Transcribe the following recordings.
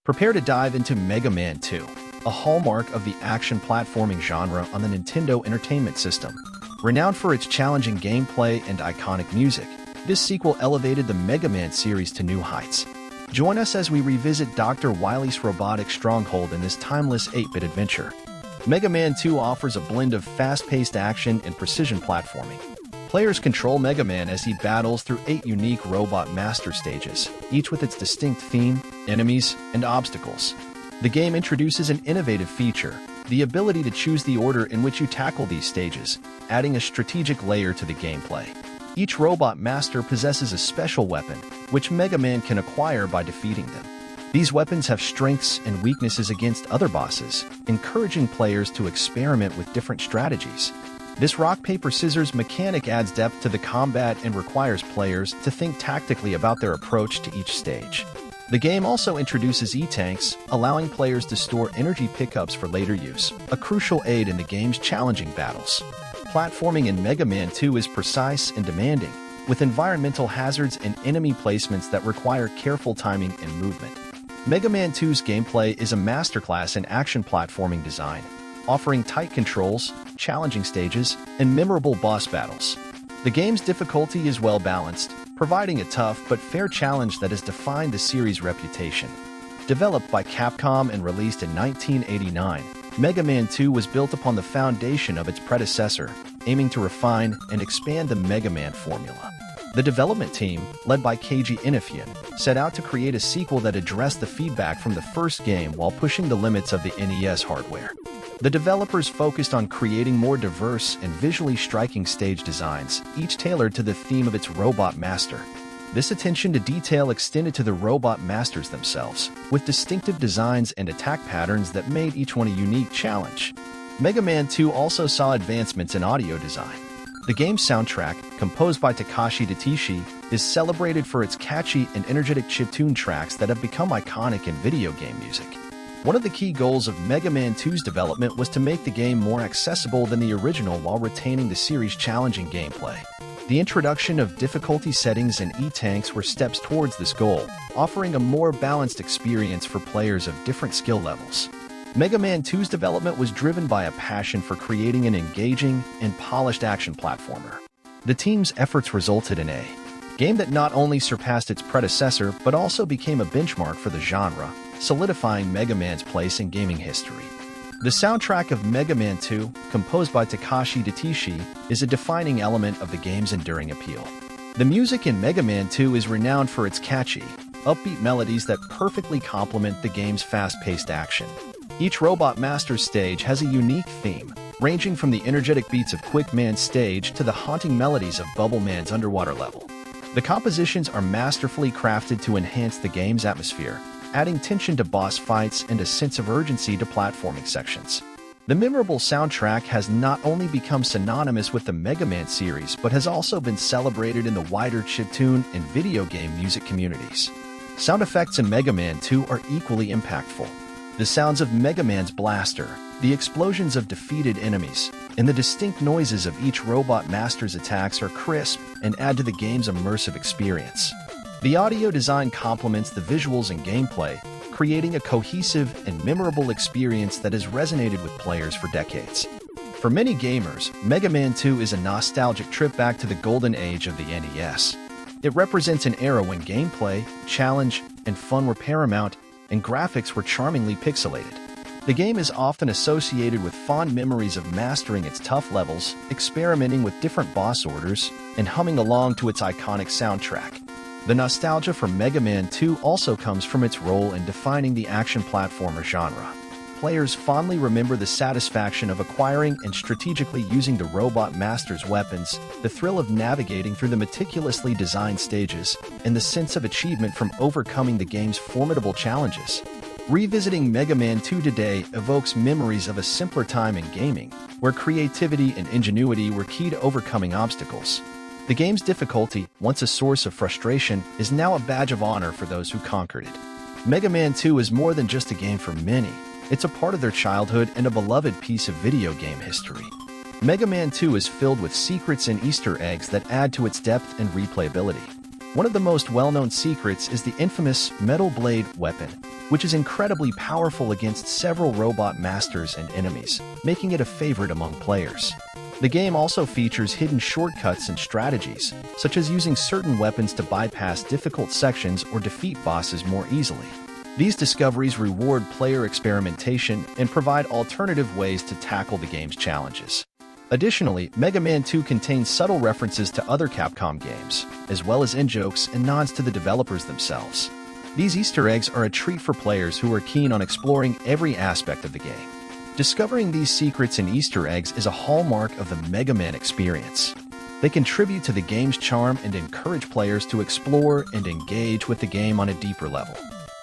Prepare to dive into Mega Man 2, a hallmark of the action platforming genre on the Nintendo Entertainment System. Renowned for its challenging gameplay and iconic music, this sequel elevated the Mega Man series to new heights. Join us as we revisit Dr. Wily's robotic stronghold in this timeless 8-bit adventure. Mega Man 2 offers a blend of fast-paced action and precision platforming. Players control Mega Man as he battles through 8 unique Robot Master stages, each with its distinct theme, enemies, and obstacles. The game introduces an innovative feature, the ability to choose the order in which you tackle these stages, adding a strategic layer to the gameplay. Each Robot Master possesses a special weapon, which Mega Man can acquire by defeating them. These weapons have strengths and weaknesses against other bosses, encouraging players to experiment with different strategies. This rock-paper-scissors mechanic adds depth to the combat and requires players to think tactically about their approach to each stage. The game also introduces E-tanks, allowing players to store energy pickups for later use, a crucial aid in the game's challenging battles. Platforming in Mega Man 2 is precise and demanding, with environmental hazards and enemy placements that require careful timing and movement. Mega Man 2's gameplay is a masterclass in action platforming design, offering tight controls, challenging stages, and memorable boss battles. The game's difficulty is well-balanced, providing a tough but fair challenge that has defined the series' reputation. Developed by Capcom and released in 1989, Mega Man 2 was built upon the foundation of its predecessor, aiming to refine and expand the Mega Man formula. The development team, led by Keiji Inafune, set out to create a sequel that addressed the feedback from the first game while pushing the limits of the NES hardware. The developers focused on creating more diverse and visually striking stage designs, each tailored to the theme of its Robot Master. This attention to detail extended to the Robot Masters themselves, with distinctive designs and attack patterns that made each one a unique challenge. Mega Man 2 also saw advancements in audio design. The game's soundtrack, composed by Takashi Tatishi, is celebrated for its catchy and energetic chiptune tracks that have become iconic in video game music. One of the key goals of Mega Man 2's development was to make the game more accessible than the original while retaining the series' challenging gameplay. The introduction of difficulty settings and E-tanks were steps towards this goal, offering a more balanced experience for players of different skill levels. Mega Man 2's development was driven by a passion for creating an engaging and polished action platformer. The team's efforts resulted in a game that not only surpassed its predecessor but also became a benchmark for the genre, solidifying Mega Man's place in gaming history. The soundtrack of Mega Man 2, composed by Takashi Tatishi, is a defining element of the game's enduring appeal. The music in Mega Man 2 is renowned for its catchy, upbeat melodies that perfectly complement the game's fast-paced action. Each Robot Master stage has a unique theme, ranging from the energetic beats of Quick Man's stage to the haunting melodies of Bubble Man's underwater level. The compositions are masterfully crafted to enhance the game's atmosphere, adding tension to boss fights and a sense of urgency to platforming sections. The memorable soundtrack has not only become synonymous with the Mega Man series but has also been celebrated in the wider chiptune and video game music communities. Sound effects in Mega Man 2 are equally impactful. The sounds of Mega Man's blaster, the explosions of defeated enemies, and the distinct noises of each Robot Master's attacks are crisp and add to the game's immersive experience. The audio design complements the visuals and gameplay, creating a cohesive and memorable experience that has resonated with players for decades. For many gamers, Mega Man 2 is a nostalgic trip back to the golden age of the NES. It represents an era when gameplay, challenge, and fun were paramount, and graphics were charmingly pixelated. The game is often associated with fond memories of mastering its tough levels, experimenting with different boss orders, and humming along to its iconic soundtrack. The nostalgia for Mega Man 2 also comes from its role in defining the action platformer genre. Players fondly remember the satisfaction of acquiring and strategically using the Robot Master's weapons, the thrill of navigating through the meticulously designed stages, and the sense of achievement from overcoming the game's formidable challenges. Revisiting Mega Man 2 today evokes memories of a simpler time in gaming, where creativity and ingenuity were key to overcoming obstacles. The game's difficulty, once a source of frustration, is now a badge of honor for those who conquered it. Mega Man 2 is more than just a game for many. It's a part of their childhood and a beloved piece of video game history. Mega Man 2 is filled with secrets and Easter eggs that add to its depth and replayability. One of the most well-known secrets is the infamous Metal Blade weapon, which is incredibly powerful against several robot masters and enemies, making it a favorite among players. The game also features hidden shortcuts and strategies, such as using certain weapons to bypass difficult sections or defeat bosses more easily. These discoveries reward player experimentation and provide alternative ways to tackle the game's challenges. Additionally, Mega Man 2 contains subtle references to other Capcom games, as well as in-jokes and nods to the developers themselves. These Easter eggs are a treat for players who are keen on exploring every aspect of the game. Discovering these secrets and Easter eggs is a hallmark of the Mega Man experience. They contribute to the game's charm and encourage players to explore and engage with the game on a deeper level.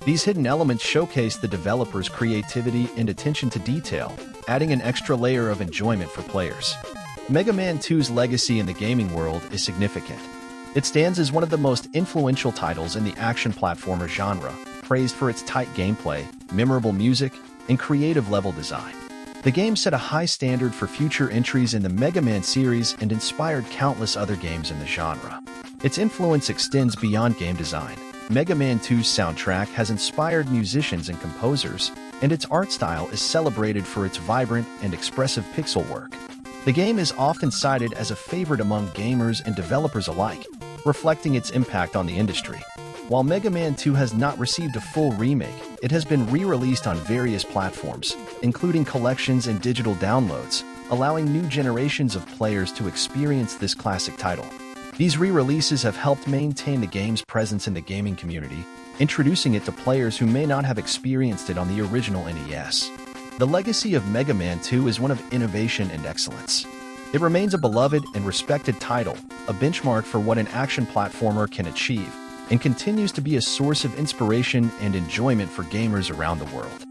These hidden elements showcase the developers' creativity and attention to detail, adding an extra layer of enjoyment for players. Mega Man 2's legacy in the gaming world is significant. It stands as one of the most influential titles in the action platformer genre, praised for its tight gameplay, memorable music, and creative level design. The game set a high standard for future entries in the Mega Man series and inspired countless other games in the genre. Its influence extends beyond game design. Mega Man 2's soundtrack has inspired musicians and composers, and its art style is celebrated for its vibrant and expressive pixel work. The game is often cited as a favorite among gamers and developers alike, reflecting its impact on the industry. While Mega Man 2 has not received a full remake, it has been re-released on various platforms, including collections and digital downloads, allowing new generations of players to experience this classic title. These re-releases have helped maintain the game's presence in the gaming community, introducing it to players who may not have experienced it on the original NES. The legacy of Mega Man 2 is one of innovation and excellence. It remains a beloved and respected title, a benchmark for what an action platformer can achieve, and continues to be a source of inspiration and enjoyment for gamers around the world.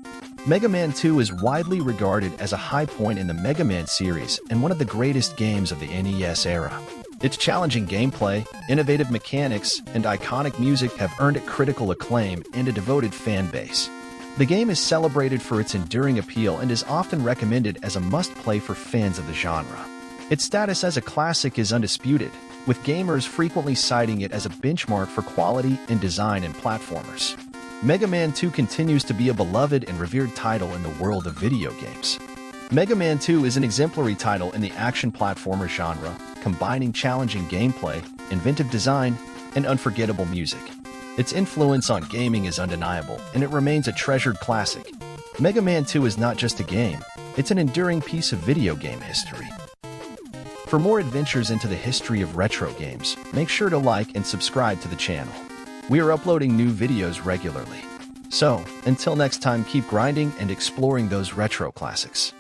Mega Man 2 is widely regarded as a high point in the Mega Man series and one of the greatest games of the NES era. Its challenging gameplay, innovative mechanics, and iconic music have earned it critical acclaim and a devoted fan base. The game is celebrated for its enduring appeal and is often recommended as a must-play for fans of the genre. Its status as a classic is undisputed, with gamers frequently citing it as a benchmark for quality and design in platformers. Mega Man 2 continues to be a beloved and revered title in the world of video games. Mega Man 2 is an exemplary title in the action platformer genre, combining challenging gameplay, inventive design, and unforgettable music. Its influence on gaming is undeniable, and it remains a treasured classic. Mega Man 2 is not just a game, it's an enduring piece of video game history. For more adventures into the history of retro games, make sure to like and subscribe to the channel. We are uploading new videos regularly. So, until next time, keep grinding and exploring those retro classics.